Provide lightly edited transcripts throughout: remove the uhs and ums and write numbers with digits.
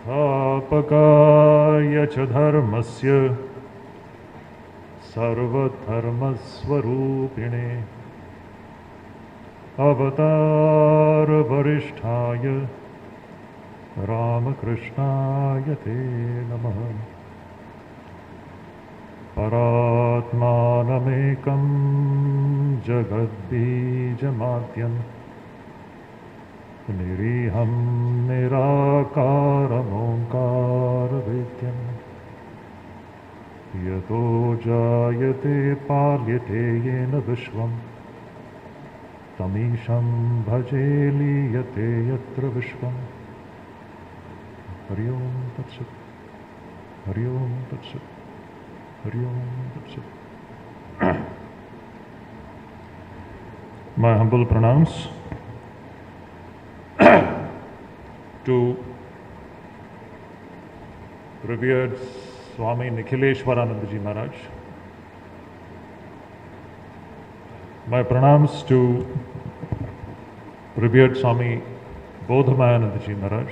संस्थापकाय च धर्मस्य सर्वधर्मस्वरूपिणे अवतारवरिष्ठाय रामकृष्णाय ते नमः। परात्मानमेकं जगद्बीजमाद्यं निरीहं निराकारमोङ्कारवेद्यं यतो जायते पाल्यते येन विश्वं तमीशं भजे लीयते यत्र विश्वं। हरि ओम तत्सत्। हरि ओम तत्सत्। हरि ओम तत्सत्। My humble pranams to revered Swami Nikhileshwarananda Ji Maharaj. My pranams to revered Swami Bodhamayananda Ji Maharaj.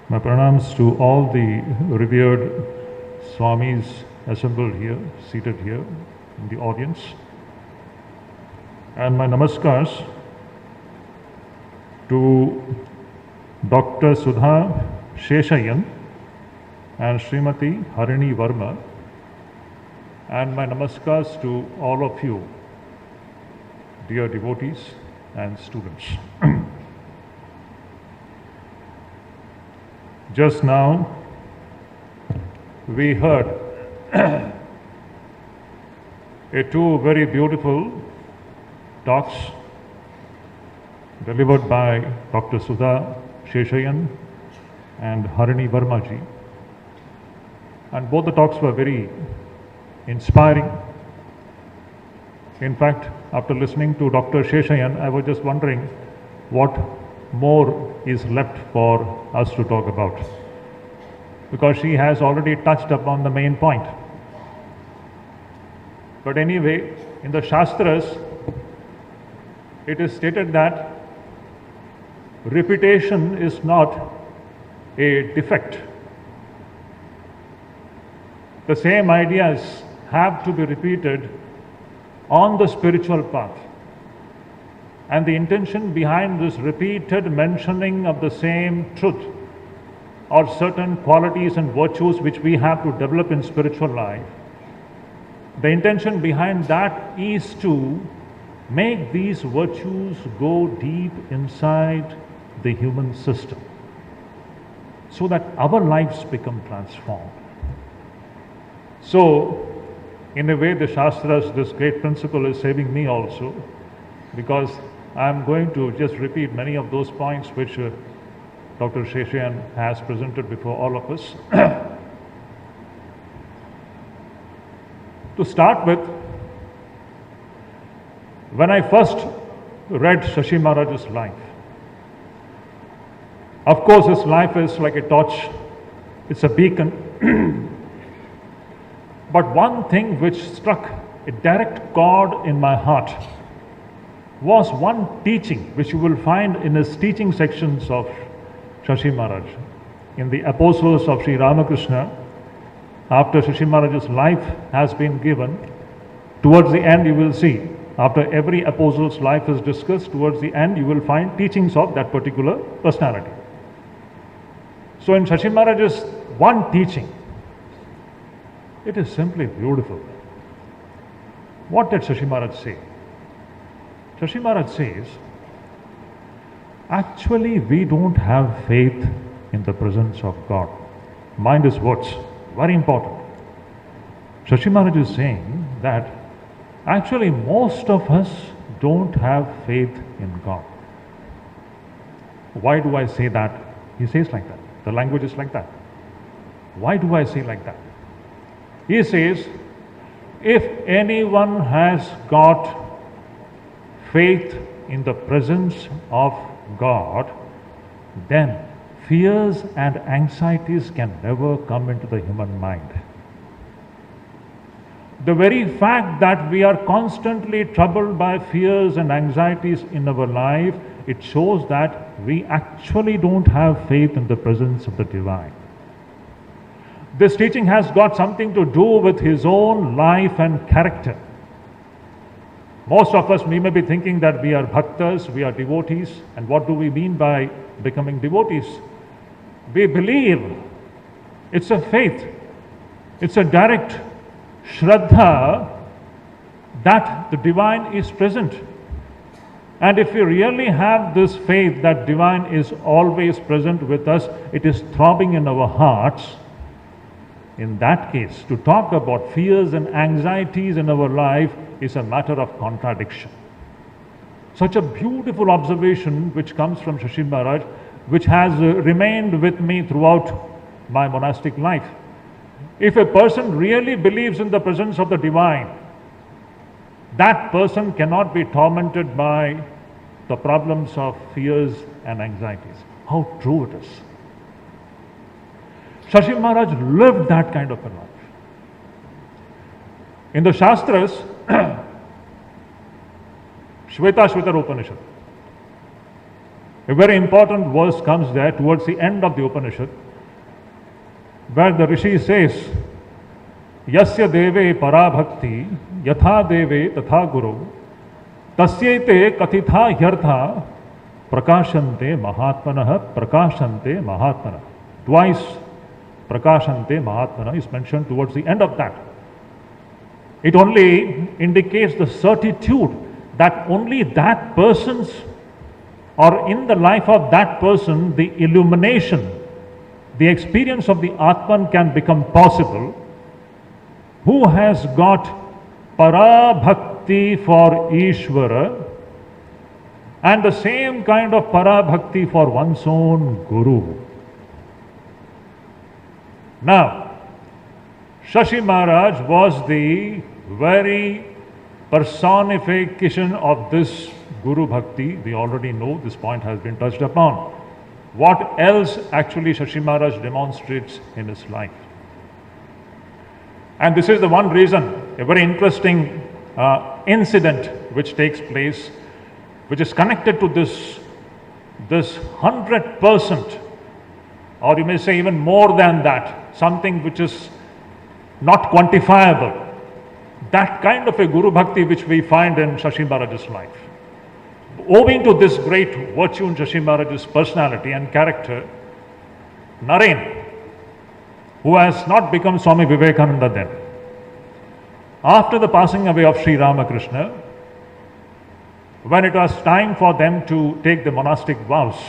My pranams to all the revered Swamis assembled here, seated here in the audience. And my namaskars to Dr. Sudha Sheshayan and Srimati Harini Varma, and my namaskars to all of you, dear devotees and students. Just now, we heard two very beautiful talks delivered by Dr. Sudha Sheshayan and Harini Varma ji. And both the talks were very inspiring. In fact, after listening to Dr. Sheshayan, I was just wondering what more is left for us to talk about, because she has already touched upon the main point. But anyway, in the Shastras, it is stated that repetition is not a defect. The same ideas have to be repeated on the spiritual path. And the intention behind this repeated mentioning of the same truth or certain qualities and virtues which we have to develop in spiritual life, the intention behind that is to make these virtues go deep inside the human system so that our lives become transformed. So, in a way, the Shastras, this great principle is saving me also, because I am going to just repeat many of those points which Dr. Sheshayan has presented before all of us. To start with, when I first read Shashi Maharaj's life, of course his life is like a torch, it's a beacon. But one thing which struck a direct chord in my heart was one teaching which you will find in his teaching sections of Shashi Maharaj. In the Apostles of Sri Ramakrishna, after Shashi Maharaj's life has been given, towards the end you will see, after every apostle's life is discussed, towards the end you will find teachings of that particular personality. So in Shashi Maharaj's one teaching, it is simply beautiful. What did Shashi Maharaj say? Shashi Maharaj says, actually we don't have faith in the presence of God. Mind his words, very important. Shashi Maharaj is saying that actually most of us don't have faith in God. Why do I say that? He says like that. The language is like that. Why do I say like that? He says, if anyone has got faith in the presence of God, then fears and anxieties can never come into the human mind. The very fact that we are constantly troubled by fears and anxieties in our life it shows that we actually don't have faith in the presence of the divine. This teaching has got something to do with his own life and character. Most of us, we may be thinking that we are bhaktas, we are devotees, and what do we mean by becoming devotees? We believe. It's a faith. It's a direct shraddha that the divine is present. And if we really have this faith that divine is always present with us, it is throbbing in our hearts, in that case, to talk about fears and anxieties in our life is a matter of contradiction. Such a beautiful observation which comes from Shashi Maharaj, which has remained with me throughout my monastic life. If a person really believes in the presence of the divine, that person cannot be tormented by the problems of fears and anxieties. How true it is. Shashi Maharaj lived that kind of a life. In the Shastras, Shvetashvatara Upanishad, a very important verse comes there towards the end of the Upanishad, where the Rishi says, Yasya deve parabhakti yatha deve tatha guru tasyete kathitha hyartha prakashante mahatmanah prakashante mahatmanah. Twice prakashante mahatmanah is mentioned towards the end of that. It only indicates the certitude that only that person's, or in the life of that person, the illumination, the experience of the Atman can become possible, who has got parabhakti for Ishvara and the same kind of parabhakti for one's own Guru. Now, Shashi Maharaj was the very personification of this Guru Bhakti. We already know this point has been touched upon. What else actually Shashi Maharaj demonstrates in his life? And this is the one reason, a very interesting incident which takes place, which is connected to this 100%, or you may say even more than that, something which is not quantifiable. That kind of a Guru Bhakti which we find in Shashi Maharaj's life. Owing to this great virtue in Shashi Maharaj's personality and character, Naren, who has not become Swami Vivekananda then, after the passing away of Sri Ramakrishna, when it was time for them to take the monastic vows,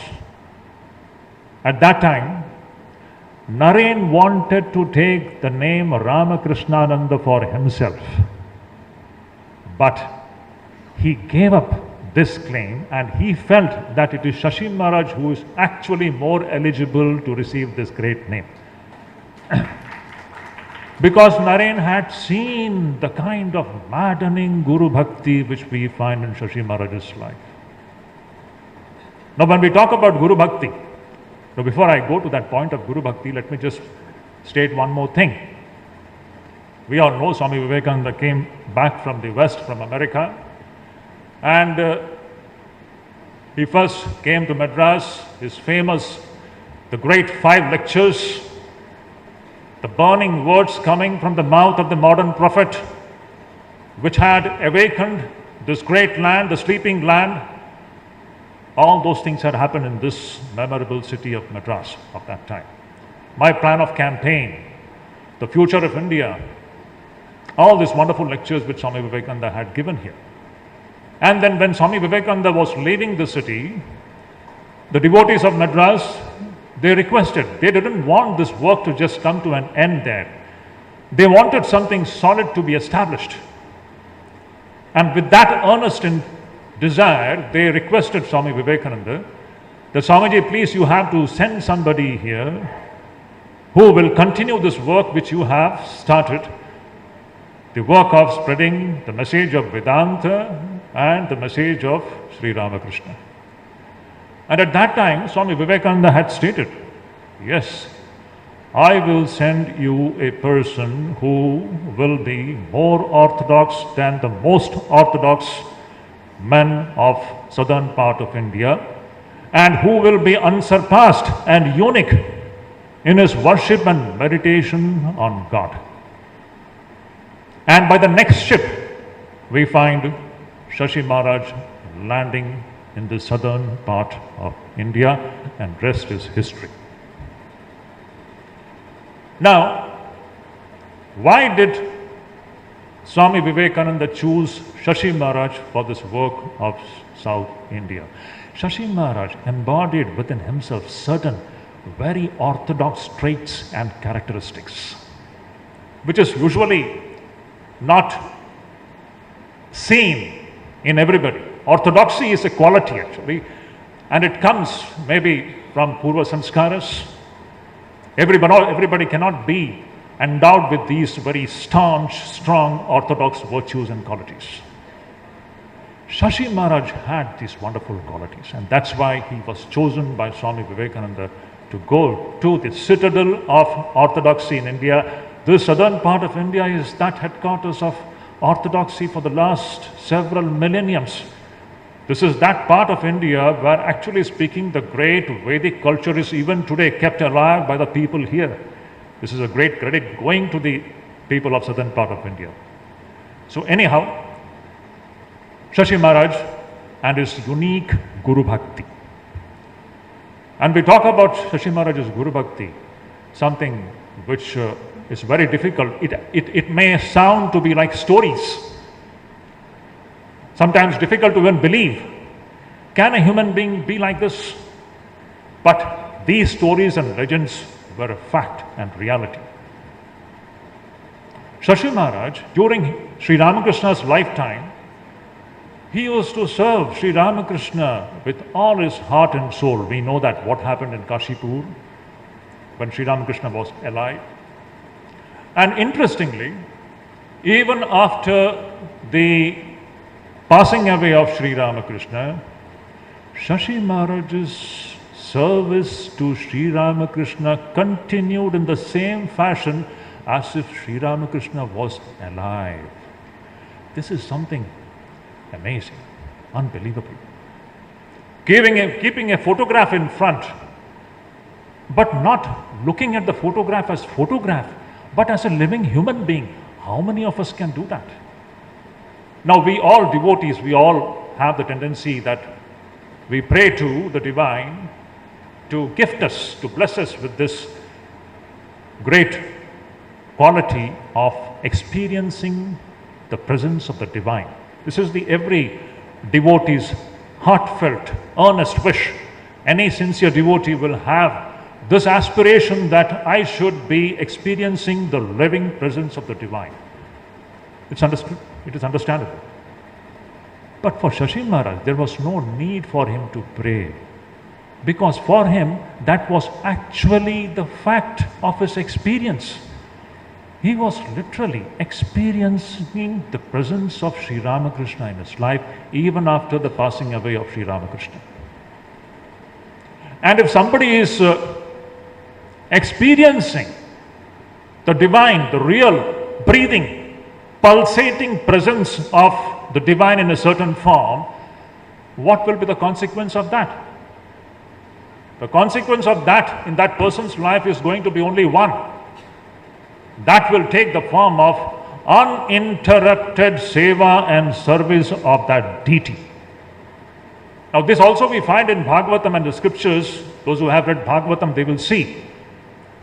at that time, Naren wanted to take the name Ramakrishnananda for himself. But he gave up this claim and he felt that it is Shashi Maharaj who is actually more eligible to receive this great name. Because Naren had seen the kind of maddening Guru Bhakti which we find in Shashi Maharaj's life. Now when we talk about Guru Bhakti, now before I go to that point of Guru Bhakti, let me just state one more thing. We all know Swami Vivekananda came back from the West, from America, and he first came to Madras, his famous, the great 5 lectures, the burning words coming from the mouth of the modern prophet, which had awakened this great land, the sleeping land. All those things had happened in this memorable city of Madras of that time. My plan of campaign, the future of India, all these wonderful lectures which Swami Vivekananda had given here. And then when Swami Vivekananda was leaving the city, the devotees of Madras, they requested, they didn't want this work to just come to an end there. They wanted something solid to be established. And with that earnest desire, they requested Swami Vivekananda that Swamiji, please, you have to send somebody here who will continue this work which you have started, the work of spreading the message of Vedanta and the message of Sri Ramakrishna. And at that time, Swami Vivekananda had stated, yes, I will send you a person who will be more orthodox than the most orthodox men of southern part of India, and who will be unsurpassed and unique in his worship and meditation on God. And by the next ship, we find Shashi Maharaj landing in the southern part of India, and rest is history. Now, why did Swami Vivekananda choose Shashi Maharaj for this work of South India? Shashi Maharaj embodied within himself certain very orthodox traits and characteristics, which is usually not seen in everybody. Orthodoxy is a quality actually, and it comes maybe from Purva Sanskaras. Everybody cannot be endowed with these very staunch, strong orthodox virtues and qualities. Shashi Maharaj had these wonderful qualities, and that's why he was chosen by Swami Vivekananda to go to the citadel of orthodoxy in India. The southern part of India is that headquarters of orthodoxy for the last several millenniums. This is that part of India where, actually speaking, the great Vedic culture is even today kept alive by the people here. This is a great credit going to the people of southern part of India. So anyhow, Shashi Maharaj and his unique Guru Bhakti. And we talk about Shashi Maharaj's Guru Bhakti, something which is very difficult. It may sound to be like stories, sometimes difficult to even believe. Can a human being be like this? But these stories and legends were a fact and reality. Shashi Maharaj, during Sri Ramakrishna's lifetime, he used to serve Sri Ramakrishna with all his heart and soul. We know that what happened in Kashipur when Sri Ramakrishna was alive. And interestingly, even after the passing away of Sri Ramakrishna, Shashi Maharaj's service to Sri Ramakrishna continued in the same fashion as if Sri Ramakrishna was alive. This is something amazing, unbelievable. Keeping a photograph in front, but not looking at the photograph as photograph, but as a living human being. How many of us can do that? Now, we all devotees, we all have the tendency that we pray to the divine to gift us, to bless us with this great quality of experiencing the presence of the divine. This is the every devotee's heartfelt, earnest wish. Any sincere devotee will have this aspiration that I should be experiencing the living presence of the divine. It's understood. It is understandable. But for Shashi Maharaj, there was no need for him to pray, because for him that was actually the fact of his experience. He was literally experiencing the presence of Sri Ramakrishna in his life, even after the passing away of Sri Ramakrishna. And if somebody is experiencing the divine, the real, breathing, pulsating presence of the divine in a certain form, what will be the consequence of that? The consequence of that in that person's life is going to be only one. That will take the form of uninterrupted seva and service of that deity. Now, this also we find in Bhagavatam and the scriptures. Those who have read Bhagavatam, they will see.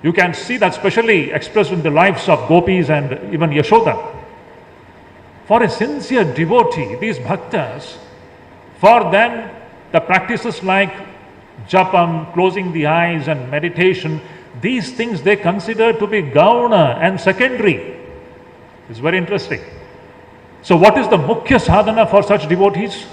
You can see that specially expressed in the lives of gopis and even Yashoda. For a sincere devotee, these bhaktas, for them the practices like japam, closing the eyes, and meditation, these things they consider to be gauna and secondary. It's very interesting. So what is the mukhya sadhana for such devotees?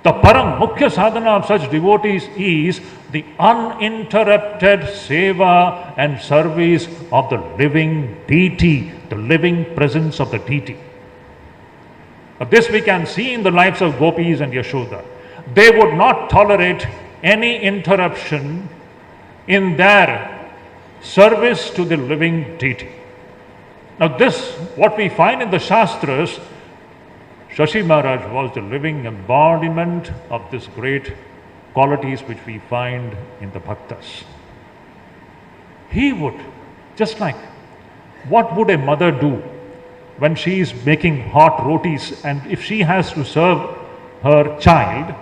The param mukhya sadhana of such devotees is the uninterrupted seva and service of the living deity, the living presence of the deity. This we can see in the lives of gopis and Yashoda. They would not tolerate any interruption in their service to the living deity. Now this, what we find in the Shastras, Shashi Maharaj was the living embodiment of these great qualities which we find in the Bhaktas. He would, just like, what would a mother do when she is making hot rotis, and if she has to serve her child,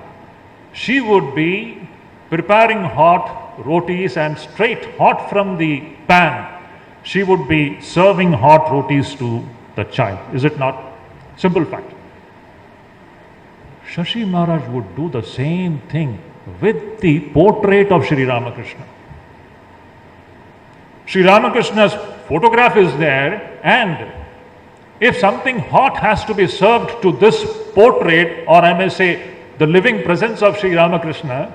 she would be preparing hot rotis and straight hot from the pan, she would be serving hot rotis to the child. Is it not? Simple fact. Shashi Maharaj would do the same thing with the portrait of Sri Ramakrishna. Sri Ramakrishna's photograph is there, and if something hot has to be served to this portrait, or I may say the living presence of Sri Ramakrishna,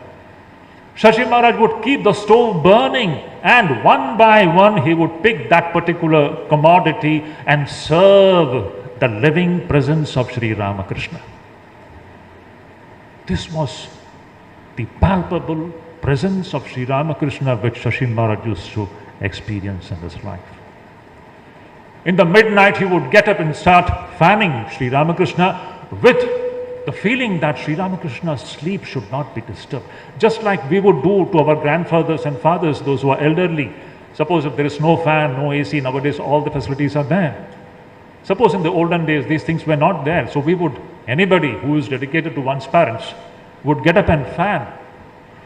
Shashi Maharaj would keep the stove burning, and one by one he would pick that particular commodity and serve the living presence of Sri Ramakrishna. This was the palpable presence of Sri Ramakrishna which Shashi Maharaj used to experience in his life. In the midnight, he would get up and start fanning Sri Ramakrishna with the feeling that Sri Ramakrishna's sleep should not be disturbed. Just like we would do to our grandfathers and fathers, those who are elderly. Suppose if there is no fan, no AC, nowadays all the facilities are there. Suppose in the olden days, these things were not there. So we would, anybody who is dedicated to one's parents would get up and fan.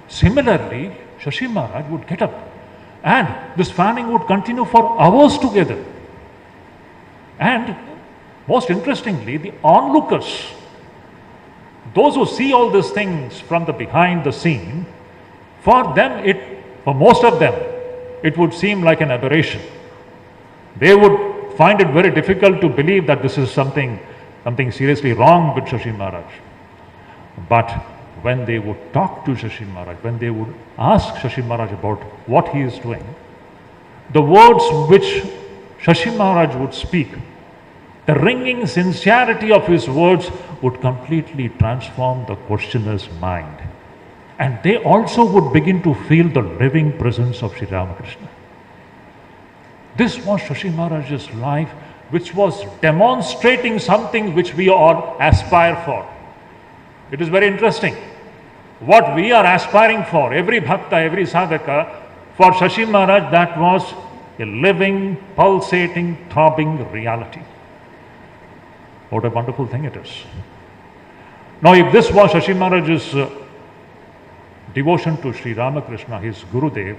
Similarly, Shashi Maharaj would get up, and this fanning would continue for hours together. And most interestingly, the onlookers, those who see all these things from the behind the scene, for most of them, it would seem like an aberration. They would find it very difficult to believe that this is something seriously wrong with Shashi Maharaj. But when they would talk to Shashi Maharaj, when they would ask Shashi Maharaj about what he is doing, the words which Shashi Maharaj would speak, the ringing sincerity of his words would completely transform the questioner's mind. And they also would begin to feel the living presence of Sri Ramakrishna. This was Shashi Maharaj's life, which was demonstrating something which we all aspire for. It is very interesting. What we are aspiring for, every bhakta, every sadhaka, for Shashi Maharaj, that was a living, pulsating, throbbing reality. What a wonderful thing it is. Now, if this was Shashi Maharaj's devotion to Sri Ramakrishna, his Gurudev,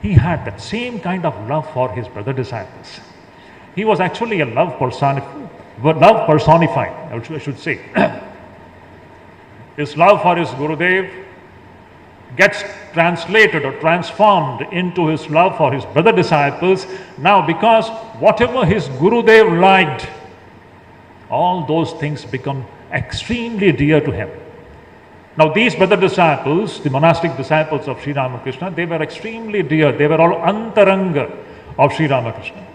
he had that same kind of love for his brother disciples. He was actually a love personified, I should say. His love for his Gurudev gets translated or transformed into his love for his brother disciples. Now, because whatever his Gurudev liked, all those things become extremely dear to him. Now, these brother disciples, the monastic disciples of Sri Ramakrishna, they were extremely dear. They were all antaranga of Sri Ramakrishna.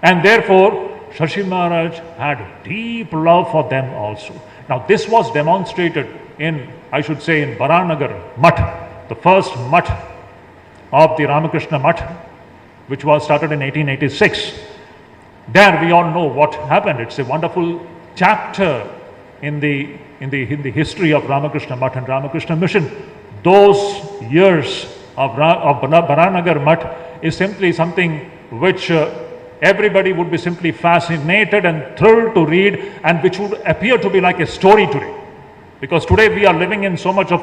And therefore, Shashi Maharaj had deep love for them also. Now, this was demonstrated in, I should say, in Baranagar Math, the first Math of the Ramakrishna Math, which was started in 1886. There we all know what happened. It's a wonderful chapter in the history of Ramakrishna Math and Ramakrishna Mission. Those years of Baranagar Math is simply something which everybody would be simply fascinated and thrilled to read, and which would appear to be like a story today. Because today we are living in so much of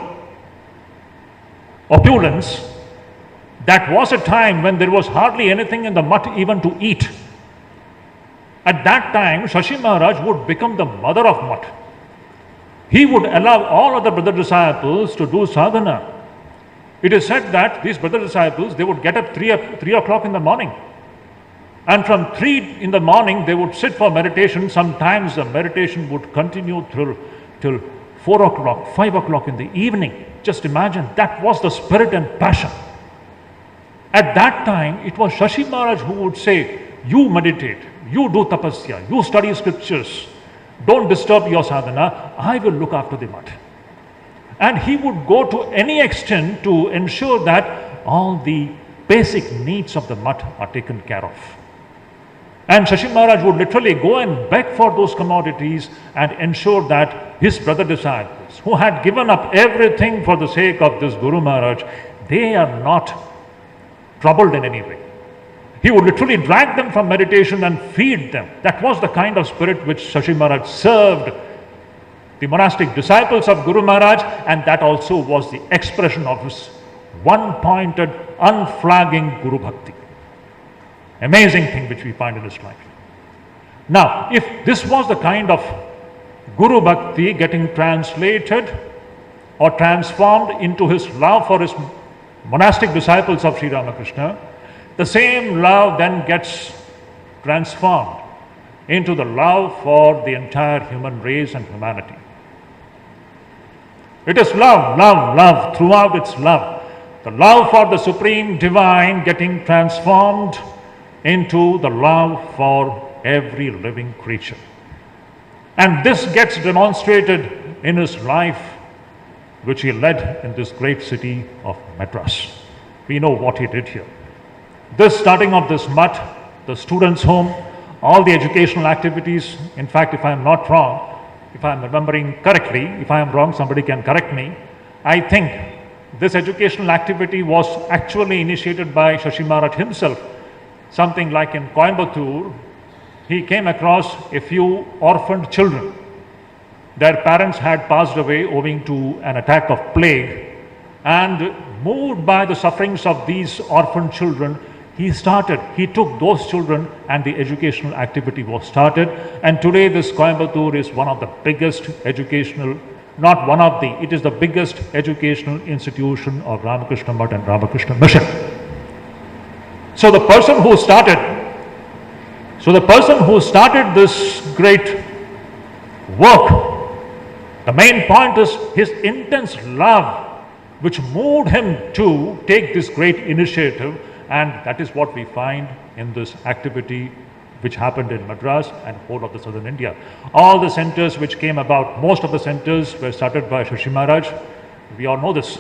opulence. That was a time when there was hardly anything in the Math even to eat. At that time, Shashi Maharaj would become the mother of Math. He would allow all other brother disciples to do sadhana. It is said that these brother disciples, they would get up 3 o'clock in the morning. And from 3 in the morning, they would sit for meditation. Sometimes the meditation would continue till 4 o'clock, 5 o'clock in the evening. Just imagine, that was the spirit and passion. At that time, it was Shashi Maharaj who would say, you meditate, you do tapasya, you study scriptures, don't disturb your sadhana, I will look after the Math. And he would go to any extent to ensure that all the basic needs of the Math are taken care of. And Shashi Maharaj would literally go and beg for those commodities and ensure that his brother disciples, who had given up everything for the sake of this Guru Maharaj, they are not troubled in any way. He would literally drag them from meditation and feed them. That was the kind of spirit which Shashi Maharaj served the monastic disciples of Guru Maharaj, and that also was the expression of his one-pointed, unflagging Guru Bhakti. Amazing thing which we find in his life. Now, if this was the kind of Guru Bhakti getting translated or transformed into his love for his monastic disciples of Sri Ramakrishna, the same love then gets transformed into the love for the entire human race and humanity. It is love, love, love, throughout it's love. The love for the Supreme Divine getting transformed into the love for every living creature. And this gets demonstrated in his life, which he led in this great city of Madras. We know what he did here. This starting of this mutt, the students' home, all the educational activities. In fact, if I am not wrong, if I am remembering correctly, if I am wrong, somebody can correct me. I think this educational activity was actually initiated by Shashi Maharaj himself. Something like in Coimbatore, he came across a few orphaned children. Their parents had passed away owing to an attack of plague, and moved by the sufferings of these orphaned children, he took those children and the educational activity was started. And today this Coimbatore is one of the biggest educational, not one of the, it is the biggest educational institution of Ramakrishna Math and Ramakrishna Mission. So the person who started this great work, the main point is his intense love, which moved him to take this great initiative, and that is what we find in this activity which happened in Madras and whole of the southern India. All the centers which came about, most of the centers were started by Shashi Maharaj. We all know this.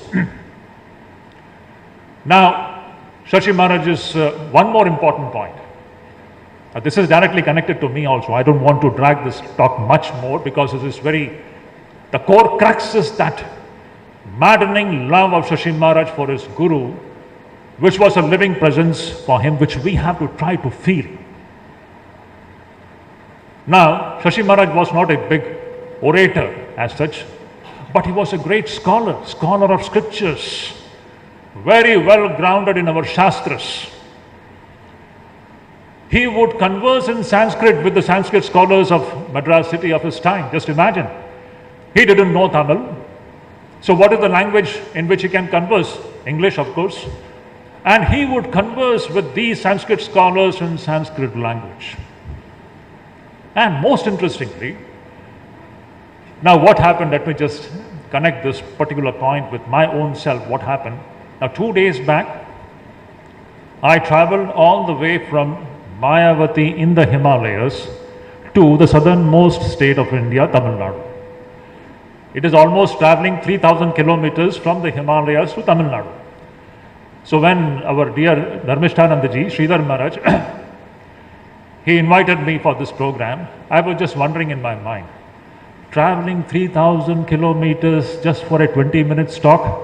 Now, Shashi Maharaj's one more important point. This is directly connected to me also. I don't want to drag this talk much more because it is the core crux is that maddening love of Shashi Maharaj for his Guru, which was a living presence for him, which we have to try to feel. Now, Shashi Maharaj was not a big orator as such, but he was a great scholar of scriptures, very well grounded in our Shastras. He would converse in Sanskrit with the Sanskrit scholars of Madras city of his time. Just imagine. He didn't know Tamil. So what is the language in which he can converse? English, of course. And he would converse with these Sanskrit scholars in Sanskrit language. And most interestingly, now what happened, let me just connect this particular point with my own self, what happened. Now 2 days back, I traveled all the way from Mayavati in the Himalayas to the southernmost state of India, Tamil Nadu. It is almost traveling 3,000 kilometers from the Himalayas to Tamil Nadu. So when our dear Dharmishtanandaji, Sridhar Maharaj, he invited me for this program, I was just wondering in my mind, traveling 3,000 kilometers just for a 20-minute talk?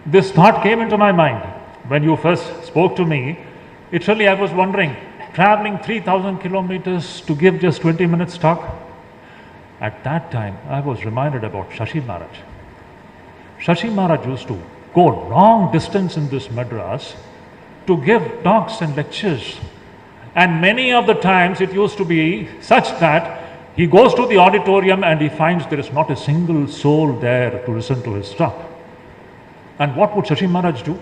This thought came into my mind when you first spoke to me. Literally, I was wondering, traveling 3,000 kilometers to give just 20 minutes talk? At that time, I was reminded about Shashi Maharaj. Shashi Maharaj used to go long distance in this Madras to give talks and lectures. And many of the times it used to be such that he goes to the auditorium and he finds there is not a single soul there to listen to his talk. And what would Shashi Maharaj do?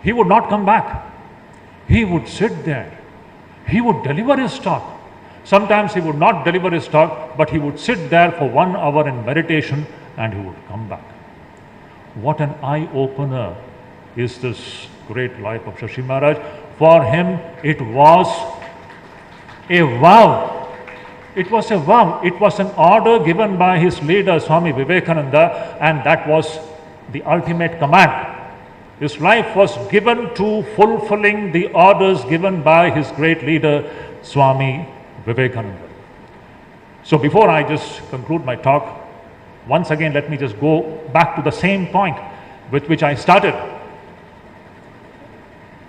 He would not come back. He would sit there. He would deliver his talk. Sometimes he would not deliver his talk, but he would sit there for 1 hour in meditation and he would come back. What an eye-opener is this great life of Shashi Maharaj. For him, it was a vow. It was a vow. It was an order given by his leader, Swami Vivekananda, and that was the ultimate command. His life was given to fulfilling the orders given by his great leader, Swami Vivekananda. So before I just conclude my talk, once again let me just go back to the same point with which I started.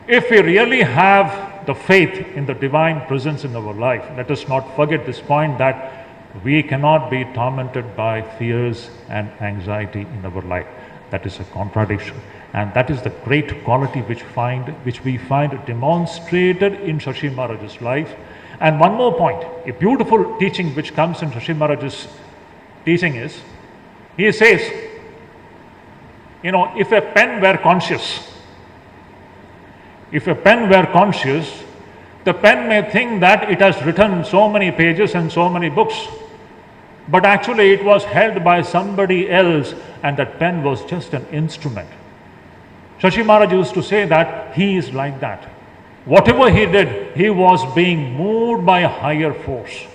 If we really have the faith in the divine presence in our life, let us not forget this point, that we cannot be tormented by fears and anxiety in our life. That is a contradiction. And that is the great quality which we find demonstrated in Shashi Maharaj's life. And one more point, a beautiful teaching which comes in Shashi Maharaj's teaching is, he says, if a pen were conscious, the pen may think that it has written so many pages and so many books, but actually it was held by somebody else, and that pen was just an instrument. Shashi Maharaj used to say that he is like that. Whatever he did, he was being moved by a higher force.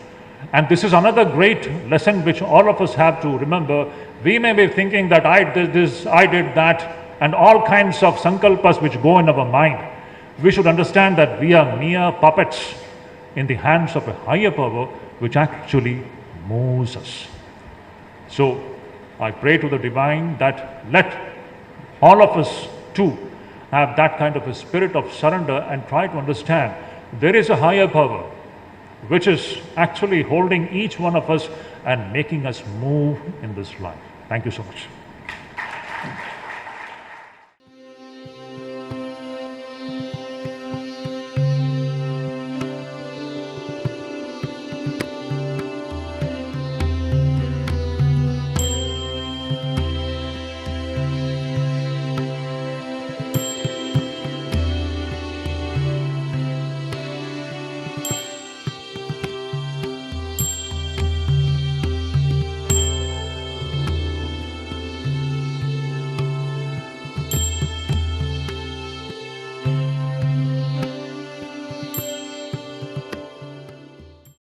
And this is another great lesson which all of us have to remember. We may be thinking that I did this, I did that, and all kinds of sankalpas which go in our mind. We should understand that we are mere puppets in the hands of a higher power which actually moves us. So I pray to the divine that let all of us too have that kind of a spirit of surrender and try to understand there is a higher power which is actually holding each one of us and making us move in this life. Thank you so much.